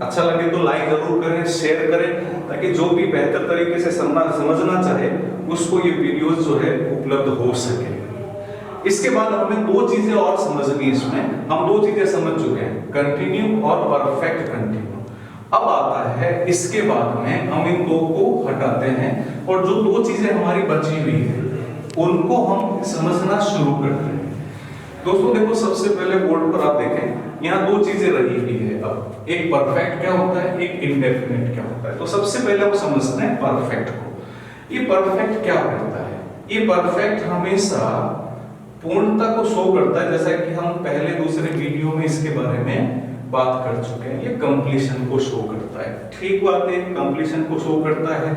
अच्छा लगे तो लाइक जरूर करें, शेयर करें ताकि जो भी बेहतर तरीके से समझना चाहे उसको ये वीडियोस जो है उपलब्ध हो सके। इसके बाद हमें दो चीजें और समझनी, इसमें हम दो चीजें समझ चुके हैं, कंटिन्यू और परफेक्ट कंटिन्यू। अब आता है इसके बाद में हम इन दो को हटाते हैं और जो दो चीजें हमारी बची हुई है उनको हम समझना शुरू करते हैं। दोस्तों देखो, सबसे पहले बोर्ड पर आप देखें, यहाँ दो चीजें रही हुई है। अब एक परफेक्ट क्या होता है, एक इंडेफिनिट क्या होता है। तो सबसे पहले हम समझते हैं परफेक्ट को। ये परफेक्ट क्या करता है? ये परफेक्ट हमेशा पूर्णता को शो करता है, जैसा कि हम पहले दूसरे वीडियो में इसके बारे में बात कर चुके हैं। ये कंप्लीशन को शो करता है, ठीक बात है, कंप्लीशन को शो करता है।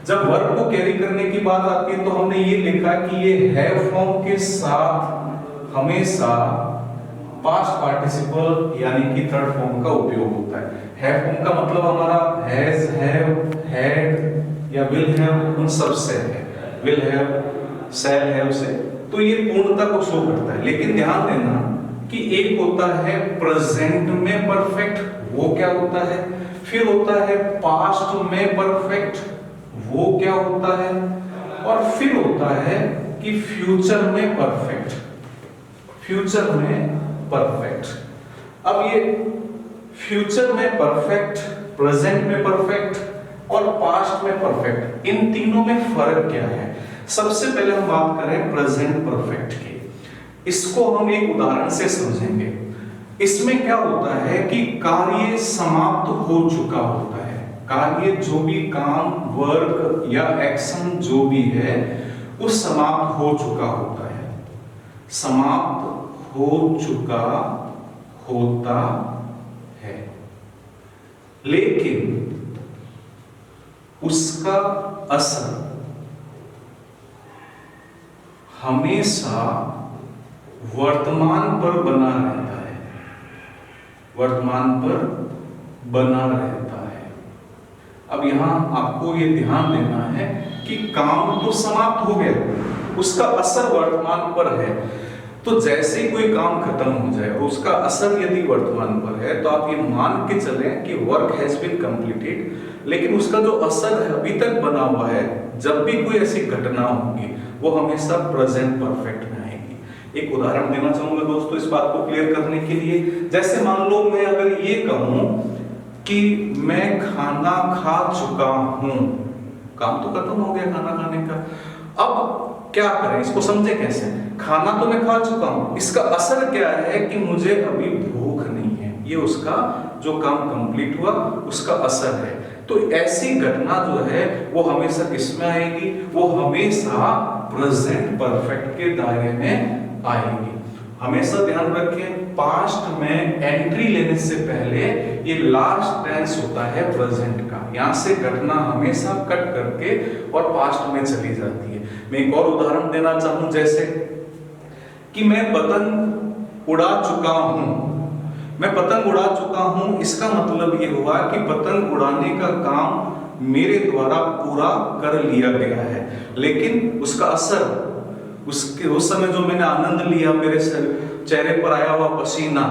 जब वर्ब को कैरी करने की बात आती है तो हमने ये लिखा कि ये हैव फॉर्म के साथ हमेशा पास्ट पार्टिसिपल यानी कि थर्ड फॉर्म का उपयोग होता है। हैव फॉर्म का मतलब हमारा हैज, हैव, हैड या विल हैव, उन सब से है, विल हैव, शैल हैव से, तो ये पूर्णता को शो करता है। लेकिन ध्यान देना कि एक होता है प्रेजेंट में परफेक्ट, वो क्या होता है, फिर होता है पास्ट में परफेक्ट, वो क्या होता है, और फिर होता है कि फ्यूचर में परफेक्ट, फ्यूचर में परफेक्ट। अब ये फ्यूचर में परफेक्ट, प्रेजेंट में परफेक्ट और पास्ट में परफेक्ट, इन तीनों में फर्क क्या है? सबसे पहले हम बात करें प्रेजेंट परफेक्ट की। इसको हम एक उदाहरण से समझेंगे। इसमें क्या होता है कि कार्य समाप्त हो चुका होता है। कार्य, जो भी काम, वर्क या एक्शन जो भी है वो समाप्त हो चुका होता है, समाप्त हो चुका होता है, लेकिन उसका असर हमेशा वर्तमान पर बना रहता है, वर्तमान पर बना रहता है। अब यहां आपको ये ध्यान देना है कि काम तो समाप्त हो गया, उसका असर वर्तमान पर है। तो जैसे ही कोई काम खत्म हो जाए और उसका असर यदि वर्तमान पर है तो आप ये मान के चलें कि वर्क हैज बीन कंप्लीटेड, लेकिन उसका जो असर है अभी तक बना हुआ है। जब भी कोई ऐसी घटना होगी वो हमेशा प्रेजेंट परफेक्ट में आएगी। एक उदाहरण देना चाहूंगा दोस्तों इस बात को क्लियर करने के लिए। जैसे मान लो मैं अगर ये कहूं कि मैं खाना खा चुका हूं, काम तो खत्म हो गया खाना खाने का। अब क्या करें, इसको समझे कैसे? खाना तो मैं खा चुका हूं, इसका असर क्या है कि मुझे अभी भूख नहीं है, ये उसका जो काम कंप्लीट हुआ उसका असर है। तो ऐसी घटना जो है वो हमेशा किसमें आएगी? वो हमेशा प्रेजेंट परफेक्ट के दायरे में आएगी। हमेशा ध्यान रखें, पास्ट में एंट्री लेने से पहले ये लास्ट टेंस होता है प्रेजेंट का। यहां से घटना हमेशा कट करके और पास्ट में चली जाती है। मैं एक और उदाहरण देना चाहूं, जैसे कि मैं पतंग उड़ा चुका हूं, मैं पतंग उड़ा चुका हूं, इसका मतलब ये हुआ कि पतंग उड़ाने का काम मेरे द्वारा पूरा कर लिया गया है, लेकिन उसका असर, उसके उस समय जो मैंने आनंद लिया, मेरे चेहरे पर आया हुआ पसीना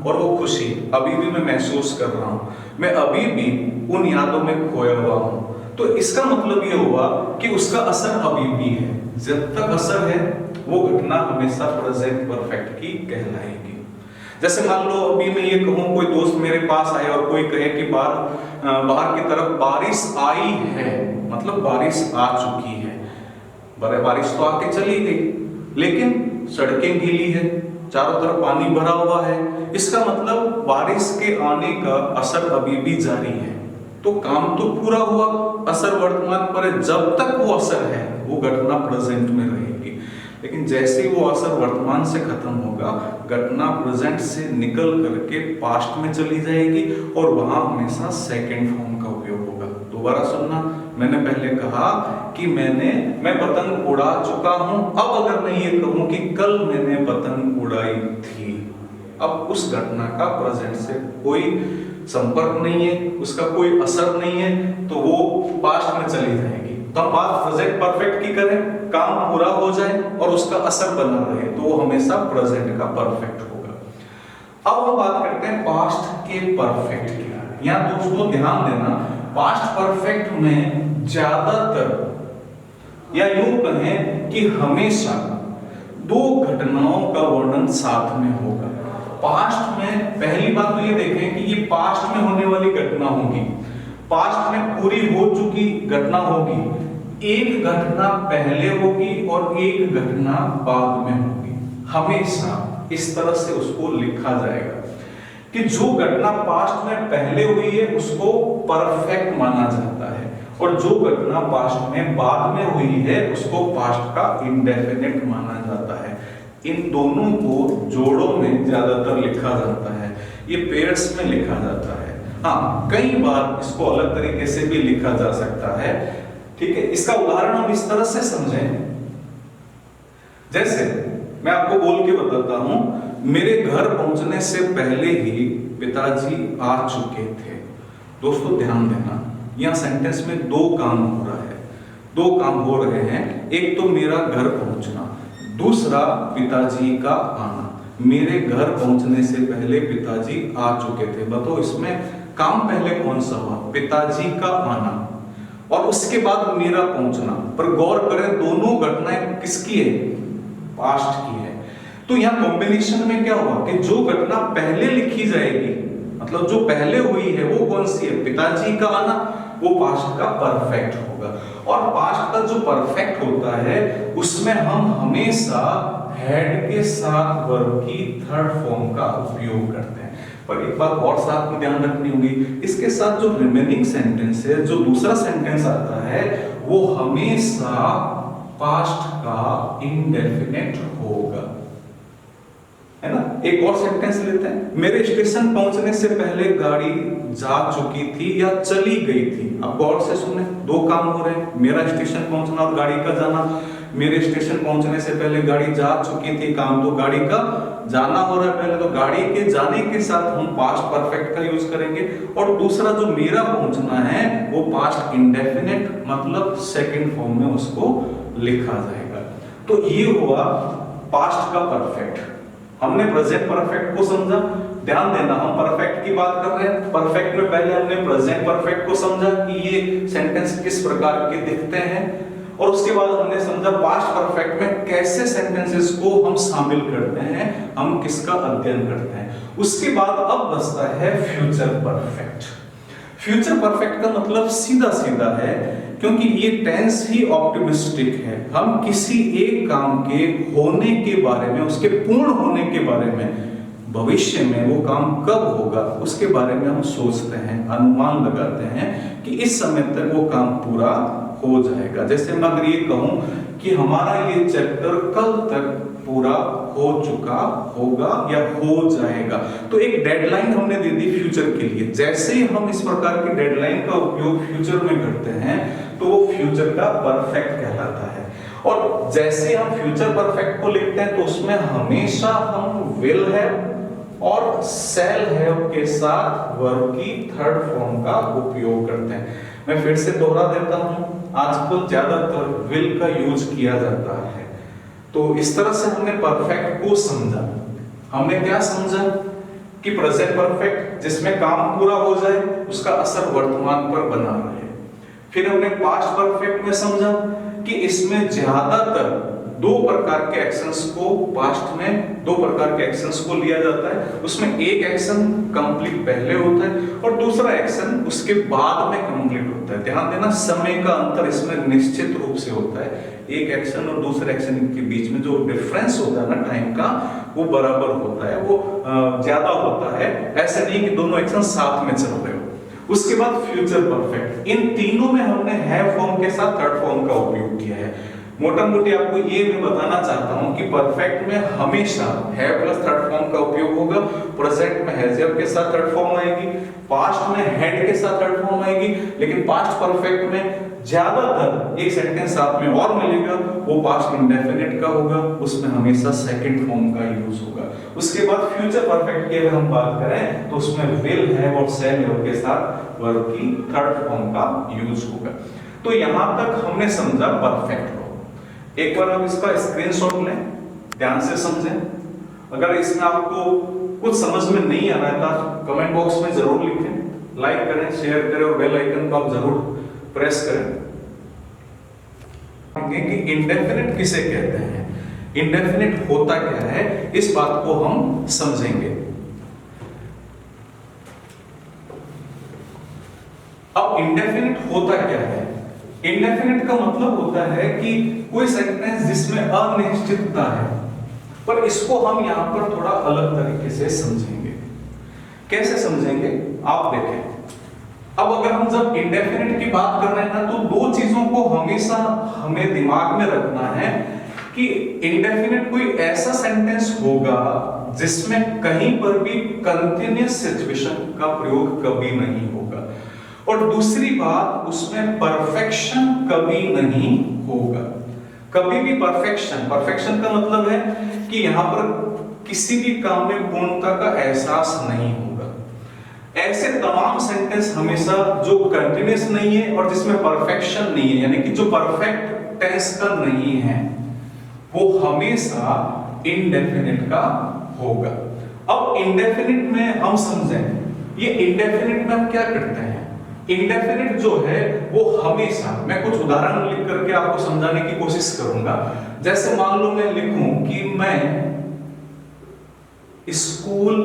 और वो खुशी अभी भी मैं महसूस कर रहा हूं, मैं अभी भी उन यादों में खोया हुआ हूं। तो इसका मतलब ये हुआ कि उसका असर अभी भी है। जब तक असर है वो घटना हमेशा प्रेजेंट परफेक्ट की कहलाएगी। जैसे मान लो अभी मैं ये कहूं, कोई दोस्त मेरे पास आए और कोई कहे कि बाहर की तरफ बारिश आई है, मतलब बारिश आ चुकी है। बारिश तो आके चली गई, लेकिन सड़कें गीली है, चारों तरफ पानी भरा हुआ है, इसका मतलब बारिश के आने का असर अभी भी जारी है। तो काम तो पूरा हुआ, असर वर्तमान पर है। जब तक वो असर है वो घटना प्रेजेंट में रहेगी, लेकिन जैसे ही वो असर वर्तमान से खत्म होगा, घटना प्रेजेंट से निकल करके पास्ट में चली जाएगी और वहां हमेशा सेकंड फॉर्म का उपयोग होगा। दोबारा सुनना, मैंने पहले कहा कि मैं पतंग उड़ा चुका हूं। अब अगर मैं ये कहूं कि कल मैंने पतंग उड़ाई थी, अब उस घटना का प्रेजेंट से कोई संपर्क नहीं है, उसका कोई असर नहीं है, तो वो पास्ट में चली जाएगी। तो हम बात प्रेजेंट परफेक्ट की करें, काम पूरा हो जाए और उसका असर बना रहे, तो वो हमेशा प्रेजेंट का परफेक्ट होगा। अब हम बात करते हैं पास्ट के परफेक्ट की। यहाँ दोस्तों ध्यान देना, पास्ट परफेक्ट में ज्यादातर या यूं कहें कि हमेशा दो घटनाओं का वर्णन साथ में होगा। पास्ट में पहली बात तो ये देखें कि ये पास्ट में होने वाली घटना होगी, पास्ट में पूरी हो चुकी घटना होगी, एक घटना पहले होगी और एक घटना बाद में होगी। हमेशा इस तरह से उसको लिखा जाएगा कि जो घटना पास्ट में पहले हुई है उसको परफेक्ट माना जाता है, और जो घटना पास्ट में बाद में हुई है उसको पास्ट का इंडेफिनिट माना जाता है। इन दोनों को जोड़ों में ज्यादातर लिखा जाता है, ये पेयर्स में लिखा जाता है। हाँ, कई बार इसको अलग तरीके से भी लिखा जा सकता है, ठीक है। इसका उदाहरण हम इस तरह से समझें, जैसे मैं आपको बोल के बताता हूं, मेरे घर पहुंचने से पहले ही पिताजी आ चुके थे। दोस्तों ध्यान देना, यहां सेंटेंस में दो काम हो रहा है, दो काम हो रहे हैं। एक तो मेरा घर पहुंचना, दूसरा पिताजी का आना। मेरे घर पहुंचने से पहले पिताजी आ चुके थे। बताओ इसमें काम पहले कौन सा हुआ? पिताजी का आना, और उसके बाद मेरा पहुंचना। पर गौर करें, दोनों घटनाएं किसकी है? पास्ट की है। तो यहां कॉम्बिनेशन में क्या हुआ कि जो घटना पहले लिखी जाएगी, मतलब जो पहले हुई है वो कौन सी है? पिताजी का आना, वो पास्ट का परफेक्ट होगा। और पास्ट का जो परफेक्ट होता है उसमें हम हमेशा हेड के साथ वर्ब की थर्ड फॉर्म का उपयोग करते हैं। पर एक बात और साथ में ध्यान रखनी होगी, इसके साथ जो रिमेनिंग सेंटेंस है, जो दूसरा सेंटेंस आता है, वो हमेशा पास्ट का इंडेफिनिट होगा, है ना। एक और सेंटेंस लेते हैं, मेरे स्टेशन पहुंचने से पहले गाड़ी जा चुकी थी या चली गई थी। अब गौर से सुने, दो काम हो रहे हैं, मेरा स्टेशन पहुंचना और गाड़ी का जाना। मेरे स्टेशन पहुंचने से पहले गाड़ी जा चुकी थी, काम तो गाड़ी का जाना हो रहा है पहले, तो गाड़ी के जाने के साथ हम पास्ट परफेक्ट का यूज करेंगे। और दूसरा जो मेरा पहुंचना है वो पास्ट इंडेफिनिट, मतलब सेकंड फॉर्म में उसको लिखा जाएगा। तो ये हुआ पास्ट का परफेक्ट। हमने प्रेजेंट परफेक्ट को समझा। ध्यान देना, हम परफेक्ट की बात कर रहे हैं। परफेक्ट में पहले हमने प्रेजेंट परफेक्ट को समझा कि ये सेंटेंस किस प्रकार के दिखते हैं, और उसके बाद हमने समझा पास्ट परफेक्ट में कैसे सेंटेंसेस को हम शामिल करते हैं, हम किसका अध्ययन करते हैं। उसके बाद अब बचता है फ्यूचर परफेक्ट। फ्यूचर परफेक्ट का मतलब सीधा सीधा है, क्योंकि ये टेंस ही ऑप्टिमिस्टिक है। हम किसी एक काम के होने के बारे में, उसके पूर्ण होने के बारे में, भविष्य में वो काम कब होगा उसके बारे में हम सोचते हैं, अनुमान लगाते हैं कि इस समय तक वो काम पूरा हो जाएगा। जैसे मैं अगर ये कहूं कि हमारा ये चैप्टर कल तक पूरा हो चुका होगा या हो जाएगा, तो एक डेडलाइन हमने दे दी फ्यूचर के लिए। जैसे ही हम इस प्रकार की डेडलाइन का उपयोग फ्यूचर में करते हैं तो वो फ्यूचर का परफेक्ट कहलाता है। और जैसे हम फ्यूचर परफेक्ट को लिखते हैं तो उसमें हमेशा हम विल है और शैल है के साथ वर्ब की थर्ड फॉर्म का उपयोग करते हैं। मैं फिर से दोहरा देता हूं, आजकल ज्यादातर विल का यूज किया जाता है। तो इस तरह से हमने परफेक्ट को समझा। हमने क्या समझा कि प्रेजेंट परफेक्ट जिसमें काम पूरा हो जाए, उसका असर वर्तमान पर बना रहे। फिर हमने पास्ट परफेक्ट में समझा कि इसमें ज्यादातर दो प्रकार के एक्शंस को, पास्ट में दो प्रकार के एक्शंस को लिया जाता है। उसमें एक एक्शन कंप्लीट पहले होता है और दूसरा एक्शन उसके बाद में कंप्लीट होता है। ध्यान देना, समय का अंतर इसमें निश्चित रूप से होता है। एक एक्शन और दूसरे एक्शन के बीच में जो डिफरेंस होता है ना टाइम का, वो बराबर होता है, वो ज्यादा होता है। ऐसे नहीं कि दोनों एक्शन साथ में चल रहे हो। उसके बाद फ्यूचर परफेक्ट, इन तीनों में हमने हैव फॉर्म के साथ थर्ड फॉर्म का उपयोग किया है। मोटा मोटी आपको ये मैं बताना चाहता हूं कि परफेक्ट में हमेशा हैव प्लस थर्ड फॉर्म का उपयोग होगा, प्रेजेंट में हैज हैव के साथ थर्ड फॉर्म आएगी, पास्ट में हैड के साथ थर्ड फॉर्म आएगी, लेकिन पास्ट परफेक्ट में ज्यादातर एक सेंटेंस आप में और मिलेगा वो पास्ट इंडेफिनिट का होगा, उसमें हमेशा सेकंड फॉर्म का यूज होगा। उसके बाद फ्यूचर परफेक्ट की अगर हम बात करें तो उसमें विल हैव और शैल हैव के साथ वर्ब की थर्ड फॉर्म का यूज होगा। तो यहां तक हमने समझा परफेक्ट को। एक बार आप इसका स्क्रीनशॉट लें, ध्यान से समझें। अगर इसमें आपको कुछ समझ में नहीं आ रहा है तो कमेंट बॉक्स में जरूर लिखें, लाइक करें, शेयर करें और बेल आइकन को आप जरूर प्रेस करें। कि इंडेफिनिट किसे कहते हैं, इंडेफिनिट होता क्या है, इस बात को हम समझेंगे। अब इंडेफिनिट होता क्या है? इंडेफिनिट का मतलब होता है कि कोई सेंटेंस जिसमें अनिश्चितता है, पर इसको हम यहां पर थोड़ा अलग तरीके से समझेंगे। कैसे समझेंगे आप देखें। अब अगर हम जब इंडेफिनिट की बात कर रहे हैं ना, तो दो चीजों को हमेशा हमें दिमाग में रखना है कि इंडेफिनिट कोई ऐसा सेंटेंस होगा जिसमें कहीं पर भी कंटिन्यूअस सिचुएशन का प्रयोग कभी नहीं होगा, और दूसरी बात उसमें परफेक्शन कभी नहीं होगा। कभी भी परफेक्शन, परफेक्शन का मतलब है कि यहां पर किसी भी काम में पूर्णता का एहसास नहीं होगा। ऐसे तमाम सेंटेंस हमेशा जो कंटिन्यूअस नहीं है और जिसमें परफेक्शन नहीं है, यानी कि जो परफेक्ट टेंस का नहीं है, वो हमेशा इंडेफिनिट का होगा। अब इंडेफिनिट में हम समझें, ये इंडेफिनिट में हम क्या करते हैं। इंडेफिनिट जो है वो हमेशा, मैं कुछ उदाहरण लिख करके आपको समझाने की कोशिश करूंगा। जैसे मान लो मैं लिखूं कि मैं स्कूल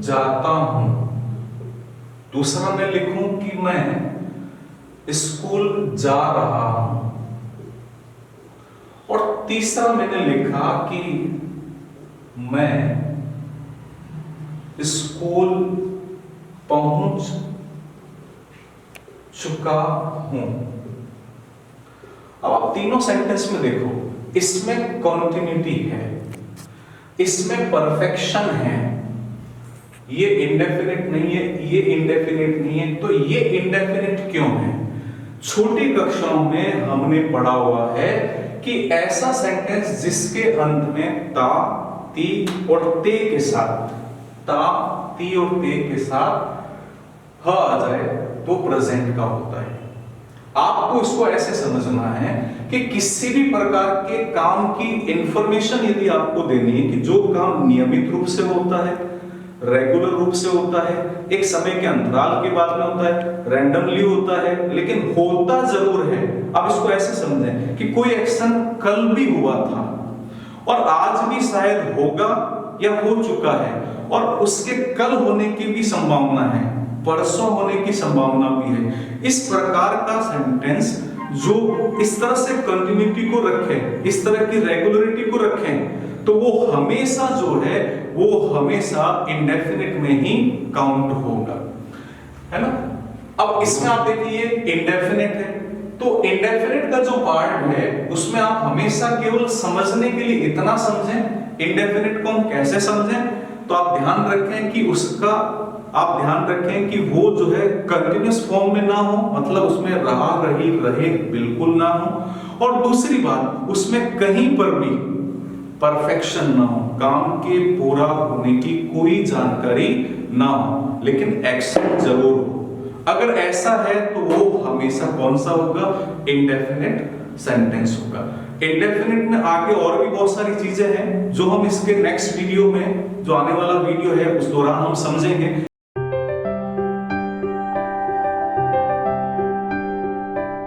जाता हूं, दूसरा मैं लिखूं कि मैं स्कूल जा रहा हूं, और तीसरा मैंने लिखा कि मैं स्कूल पहुंच चुका हूं। अब आप तीनों सेंटेंस में देखो, इसमें कॉन्टिन्यूटी है, इसमें परफेक्शन है, ये इंडेफिनिट नहीं है, ये इंडेफिनिट नहीं है। तो ये इंडेफिनिट क्यों है? छोटी कक्षाओं में हमने पढ़ा हुआ है कि ऐसा सेंटेंस जिसके अंत में ता, ती और ते के साथ, ता, ती और ते के साथ ह आ जाए तो प्रेजेंट का होता है। आपको इसको ऐसे समझना है कि किसी भी प्रकार के काम की इंफॉर्मेशन यदि आपको देनी है कि जो काम नियमित रूप से होता है, रेगुलर रूप से होता है, एक समय के अंतराल के बाद में होता है, रैंडमली होता है, लेकिन होता जरूर है। अब इसको ऐसे समझें कि कोई एक्शन कल भी हुआ था और आज भी शायद होगा या हो चुका है, और उसके कल होने की भी संभावना है, परसों होने की संभावना भी है। इस प्रकार का सेंटेंस जो इस तरह से कंटिन्यूटी को रखे, इस तरह की रेगुलरिटी को रखे, तो वो हमेशा जो है वो हमेशा इंडेफिनिट में ही काउंट होगा, है ना। अब इसमें आप देखिए इंडेफिनिट है, तो इंडेफिनिट का जो पार्ट है उसमें आप हमेशा केवल समझने के लिए इतना समझें। इंडेफिनिट को हम कैसे समझें, तो आप ध्यान रखें कि उसका, आप ध्यान रखें कि वो जो है कंटिन्यूअस फॉर्म में ना हो, मतलब उसमें रहा, रही, रहे बिल्कुल ना हो, और दूसरी बात उसमें कहीं पर भी परफेक्शन ना हो, काम के पूरा होने की कोई जानकारी ना हो, लेकिन एक्शन जरूर हो। अगर ऐसा है तो वो हमेशा कौन सा होगा? इंडेफिनिट सेंटेंस होगा। इंडेफिनिट में आगे और भी बहुत सारी चीजें हैं जो हम इसके नेक्स्ट वीडियो में, जो आने वाला वीडियो है उस दौरान हम समझेंगे।